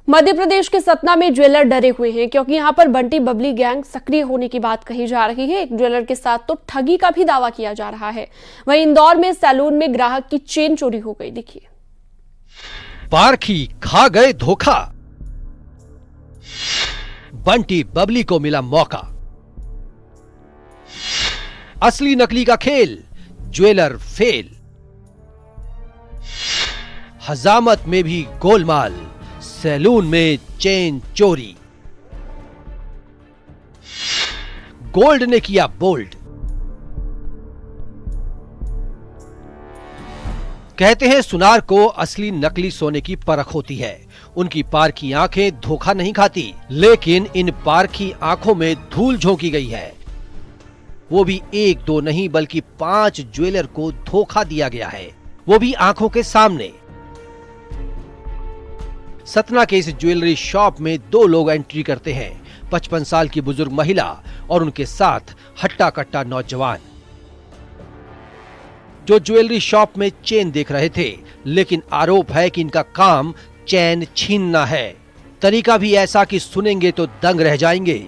मध्य प्रदेश के सतना में ज्वेलर डरे हुए हैं क्योंकि यहां पर बंटी बबली गैंग सक्रिय होने की बात कही जा रही है। एक ज्वेलर के साथ तो ठगी का भी दावा किया जा रहा है। वहीं इंदौर में सैलून में ग्राहक की चेन चोरी हो गई। देखिए, पारखी खा गए धोखा, बंटी बबली को मिला मौका। असली नकली का खेल, ज्वेलर फेल। हजामत में भी गोलमाल, सैलून में चेन चोरी। गोल्ड ने किया बोल्ड। कहते हैं सुनार को असली नकली सोने की परख होती है। उनकी पारखी आंखें धोखा नहीं खाती, लेकिन इन पारखी आंखों में धूल झोंकी गई है। वो भी एक दो नहीं बल्कि 5 ज्वेलर को धोखा दिया गया है, वो भी आंखों के सामने। सतना के इस ज्वेलरी शॉप में 2 लोग एंट्री करते हैं, 55 साल की बुजुर्ग महिला और उनके साथ हट्टा कट्टा नौजवान, जो ज्वेलरी शॉप में चेन देख रहे थे। लेकिन आरोप है कि इनका काम चैन छीनना है। तरीका भी ऐसा कि सुनेंगे तो दंग रह जाएंगे।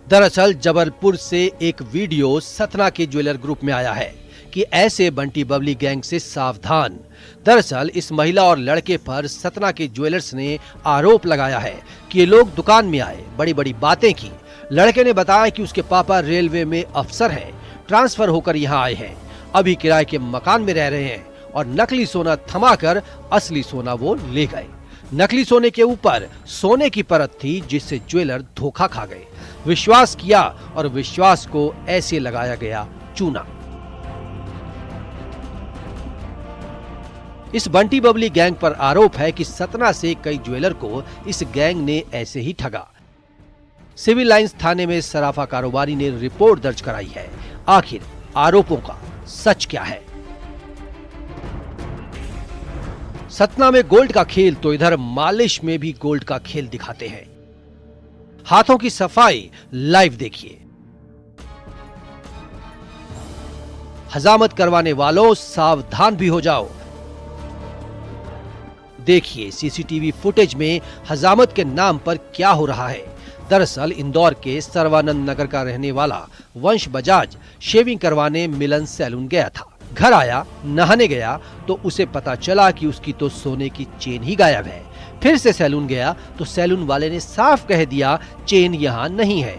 दरअसल जबलपुर से एक वीडियो सतना के ज्वेलर ग्रुप में आया है कि ऐसे बंटी बबली गैंग से सावधान। दरअसल इस महिला और लड़के पर सतना के ज्वेलर्स ने आरोप लगाया है कि ये लोग दुकान में आए, बड़ी बड़ी बातें की। लड़के ने बताया कि उसके पापा रेलवे में अफसर हैं, ट्रांसफर होकर यहाँ आए हैं, अभी किराए के मकान में रह रहे हैं और नकली सोना थमाकर असली सोना वो ले गए। नकली सोने के ऊपर सोने की परत थी जिससे ज्वेलर धोखा खा गए। विश्वास किया और विश्वास को ऐसे लगाया गया चूना। इस बंटी बबली गैंग पर आरोप है कि सतना से कई ज्वेलर को इस गैंग ने ऐसे ही ठगा। सिविल लाइंस थाने में सराफा कारोबारी ने रिपोर्ट दर्ज कराई है। आखिर आरोपों का सच क्या है? सतना में गोल्ड का खेल तो इधर मालिश में भी गोल्ड का खेल दिखाते हैं। हाथों की सफाई लाइव देखिए। हजामत करवाने वालों सावधान भी हो जाओ। देखिए सीसीटीवी फुटेज में हजामत के नाम पर क्या हो रहा है। दरअसल इंदौर के सर्वानंद नगर का रहने वाला वंश बजाज शेविंग करवाने मिलन सैलून गया था। घर आया, नहाने गया तो उसे पता चला कि उसकी तो सोने की चेन ही गायब है। फिर से सैलून गया तो सैलून वाले ने साफ कह दिया चेन यहाँ नहीं है।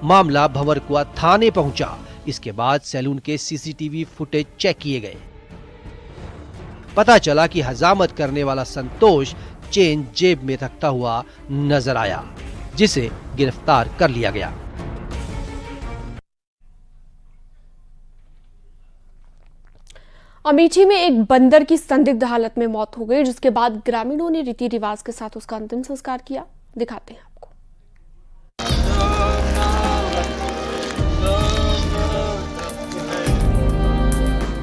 मामला भंवरकुआ थाने पहुंचा। इसके बाद सैलून के सीसीटीवी फुटेज चेक किए गए। पता चला कि हजामत करने वाला संतोष चेन जेब में रखता हुआ नजर आया, जिसे गिरफ्तार कर लिया गया। अमेठी में एक बंदर की संदिग्ध हालत में मौत हो गई, जिसके बाद ग्रामीणों ने रीति रिवाज के साथ उसका अंतिम संस्कार किया। दिखाते हैं आपको।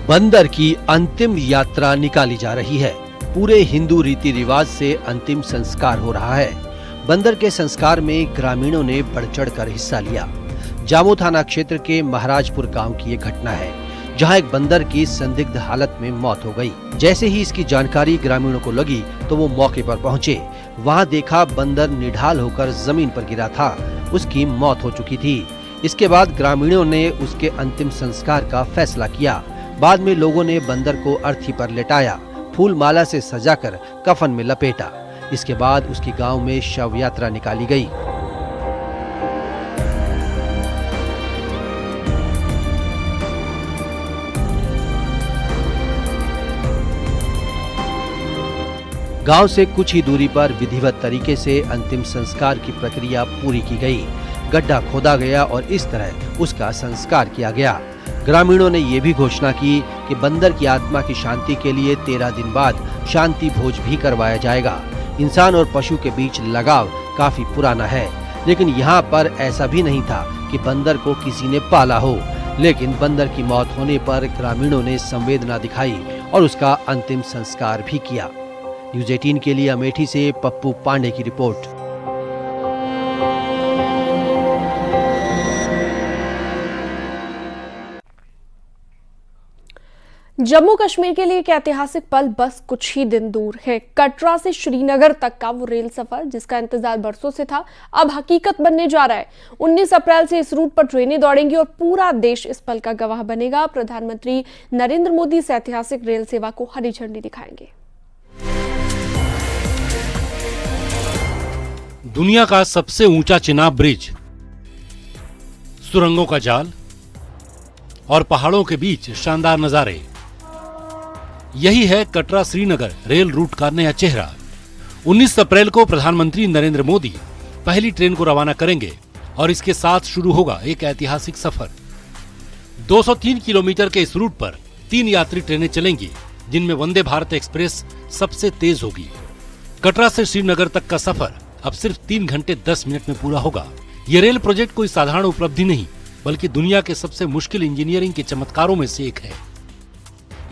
बंदर की अंतिम यात्रा निकाली जा रही है। पूरे हिंदू रीति रिवाज से अंतिम संस्कार हो रहा है। बंदर के संस्कार में ग्रामीणों ने बढ़ चढ़ कर हिस्सा लिया। जामो थाना क्षेत्र के महाराजपुर गांव की ये घटना है, जहां एक बंदर की संदिग्ध हालत में मौत हो गई। जैसे ही इसकी जानकारी ग्रामीणों को लगी तो वो मौके पर पहुंचे। वहां देखा बंदर निढाल होकर जमीन पर गिरा था, उसकी मौत हो चुकी थी। इसके बाद ग्रामीणों ने उसके अंतिम संस्कार का फैसला किया। बाद में लोगों ने बंदर को अर्थी पर लेटाया, फूल माला से सजाकर कफन में लपेटा। इसके बाद उसकी गांव में शव यात्रा निकाली गई। गांव से कुछ ही दूरी पर विधिवत तरीके से अंतिम संस्कार की प्रक्रिया पूरी की गई। गड्ढा खोदा गया और इस तरह उसका संस्कार किया गया। ग्रामीणों ने ये भी घोषणा की कि बंदर की आत्मा की शांति के लिए 13 दिन बाद शांति भोज भी करवाया जाएगा। इंसान और पशु के बीच लगाव काफी पुराना है, लेकिन यहाँ पर ऐसा भी नहीं था कि बंदर को किसी ने पाला हो। लेकिन बंदर की मौत होने पर ग्रामीणों ने संवेदना दिखाई और उसका अंतिम संस्कार भी किया। न्यूज़ 18 के लिए अमेठी से पप्पू पांडे की रिपोर्ट। जम्मू कश्मीर के लिए एक ऐतिहासिक पल बस कुछ ही दिन दूर है। कटरा से श्रीनगर तक का वो रेल सफर जिसका इंतजार बरसों से था, अब हकीकत बनने जा रहा है। 19 अप्रैल से इस रूट पर ट्रेनें दौड़ेंगी और पूरा देश इस पल का गवाह बनेगा। प्रधानमंत्री नरेंद्र मोदी इस ऐतिहासिक रेल सेवा को हरी झंडी दिखाएंगे। दुनिया का सबसे ऊंचा चिनाब ब्रिज, सुरंगों का जाल और पहाड़ों के बीच शानदार नजारे, यही है कटरा श्रीनगर रेल रूट का नया चेहरा। 19 अप्रैल को प्रधानमंत्री नरेंद्र मोदी पहली ट्रेन को रवाना करेंगे और इसके साथ शुरू होगा एक ऐतिहासिक सफर। 203 किलोमीटर के इस रूट पर 3 यात्री ट्रेनें चलेंगी, जिनमें वंदे भारत एक्सप्रेस सबसे तेज होगी। कटरा से श्रीनगर तक का सफर अब सिर्फ 3 घंटे 10 मिनट में पूरा होगा। ये रेल प्रोजेक्ट कोई साधारण उपलब्धि नहीं, बल्कि दुनिया के सबसे मुश्किल इंजीनियरिंग के चमत्कारों में से एक है।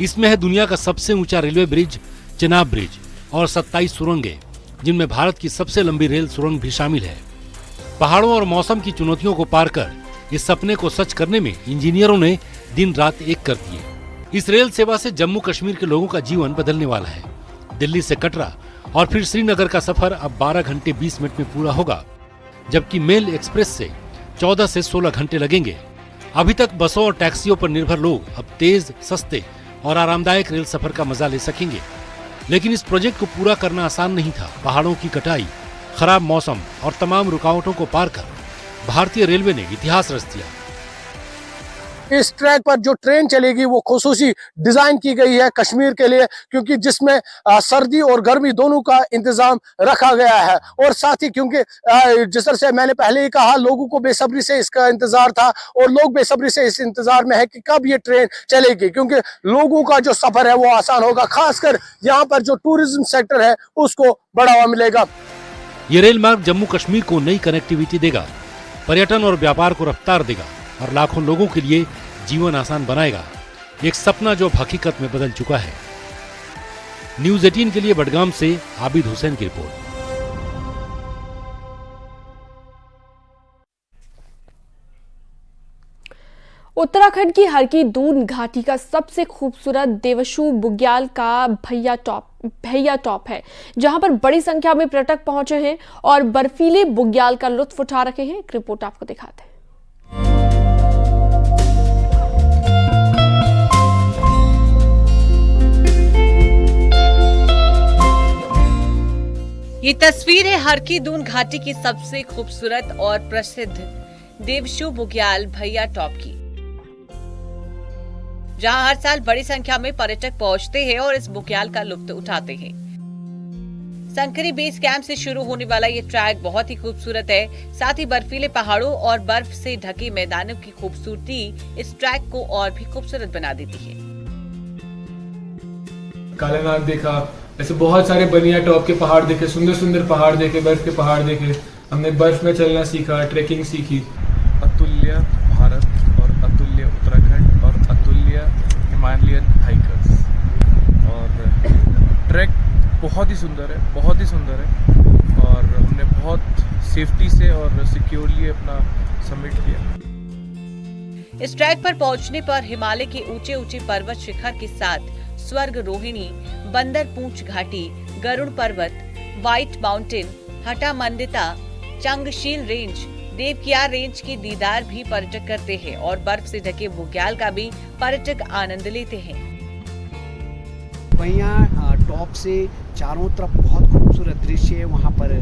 इसमें है दुनिया का सबसे ऊंचा रेलवे ब्रिज चिनाब ब्रिज और 27 सुरंगें, जिनमें भारत की सबसे लंबी रेल सुरंग भी शामिल है। पहाड़ों और मौसम की चुनौतियों को पार कर इस सपने को सच करने में इंजीनियरों ने दिन रात एक कर दिए। इस रेल सेवा से जम्मू कश्मीर के लोगों का जीवन बदलने वाला है। दिल्ली से कटरा और फिर श्रीनगर का सफर अब 12 घंटे 20 मिनट में पूरा होगा, जबकि मेल एक्सप्रेस से 14 से 16 घंटे लगेंगे। अभी तक बसों और टैक्सियों पर निर्भर लोग अब तेज, सस्ते और आरामदायक रेल सफर का मजा ले सकेंगे। लेकिन इस प्रोजेक्ट को पूरा करना आसान नहीं था। पहाड़ों की कटाई, खराब मौसम और तमाम रुकावटों को पार कर भारतीय रेलवे ने इतिहास रच दिया। इस ट्रैक पर जो ट्रेन चलेगी वो खुसूसी डिजाइन की गई है कश्मीर के लिए, क्योंकि जिसमें सर्दी और गर्मी दोनों का इंतजाम रखा गया है। और साथ ही क्योंकि जिस तरह से मैंने पहले ही कहा, लोगों को बेसब्री से इसका इंतजार था और लोग बेसब्री से इस इंतजार में है कि कब ये ट्रेन चलेगी, क्योंकि लोगों का जो सफर है वो आसान होगा। खासकर यहाँ पर जो टूरिज्म सेक्टर है उसको बढ़ावा मिलेगा। ये रेल मार्ग जम्मू कश्मीर को नई कनेक्टिविटी देगा, पर्यटन और व्यापार को रफ्तार देगा और लाखों लोगों के लिए जीवन आसान बनाएगा। एक सपना जो अब हकीकत में बदल चुका है। न्यूज़ 18 के लिए बडगाम से आबिद हुसैन की रिपोर्ट। उत्तराखंड की हरकी दून घाटी का सबसे खूबसूरत देवशु बुग्याल का भैया टॉप है, जहां पर बड़ी संख्या में पर्यटक पहुंचे हैं और बर्फीले बुग्याल का लुत्फ उठा रहे हैं। एक रिपोर्ट आपको दिखाते हैं। ये तस्वीर है हरकी दून घाटी की सबसे खूबसूरत और प्रसिद्ध देवशु बुग्याल भैया टॉप की, जहां हर साल बड़ी संख्या में पर्यटक पहुंचते हैं और इस बुग्याल का लुत्फ उठाते हैं। संकरी बेस कैंप से शुरू होने वाला ये ट्रैक बहुत ही खूबसूरत है। साथ ही बर्फीले पहाड़ों और बर्फ से ढके मैदानों की खूबसूरती इस ट्रैक को और भी खूबसूरत बना देती है। कालानाग देखा, ऐसे बहुत सारे बनिया टॉप के पहाड़ देखे, सुंदर सुंदर पहाड़ देखे, बर्फ के पहाड़ देखे। हमने बर्फ में चलना सीखा, ट्रैकिंग सीखी। अतुल्य भारत और अतुल्य उत्तराखंड और अतुल्य हिमालयन हाइकर्स। और ट्रैक बहुत ही सुंदर है, बहुत ही सुंदर है और हमने बहुत सेफ्टी से और सिक्योरली अपना सबमिट किया। इस ट्रैक पर पहुंचने पर हिमालय के ऊंचे ऊंचे पर्वत शिखर के साथ स्वर्ग रोहिणी, बंदर पूंछ घाटी, गरुड़ पर्वत, व्हाइट माउंटेन, हटा मंदिता, चंगशील रेंज, देवकियार रेंज की दीदार भी पर्यटक करते हैं और बर्फ से ढके बुग्याल का भी पर्यटक आनंद लेते हैं। भैया टॉप से चारों तरफ बहुत खूबसूरत दृश्य है। वहाँ पर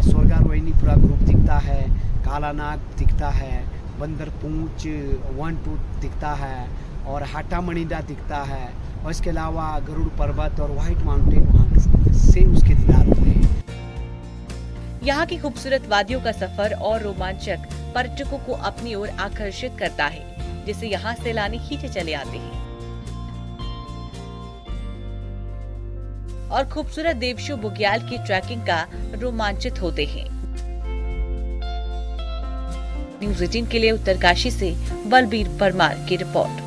स्वर्गारोहिणी पूरा ग्रुप दिखता है, कालानाग दिखता है, बंदर पूंछ 1-2 दिखता है और हाटा मणिदा दिखता है और इसके अलावा गरुड़ पर्वत और व्हाइट माउंटेन वहाँ से उसके दीदार होते हैं। यहाँ की खूबसूरत वादियों का सफर और रोमांचक पर्यटकों को अपनी ओर आकर्षित करता है, जिससे यहाँ सैलानी खींचे चले आते हैं और खूबसूरत देवशु बुग्याल की ट्रैकिंग का रोमांचित होते हैं। न्यूज़ 18 के लिए उत्तरकाशी से बलबीर परमार की रिपोर्ट।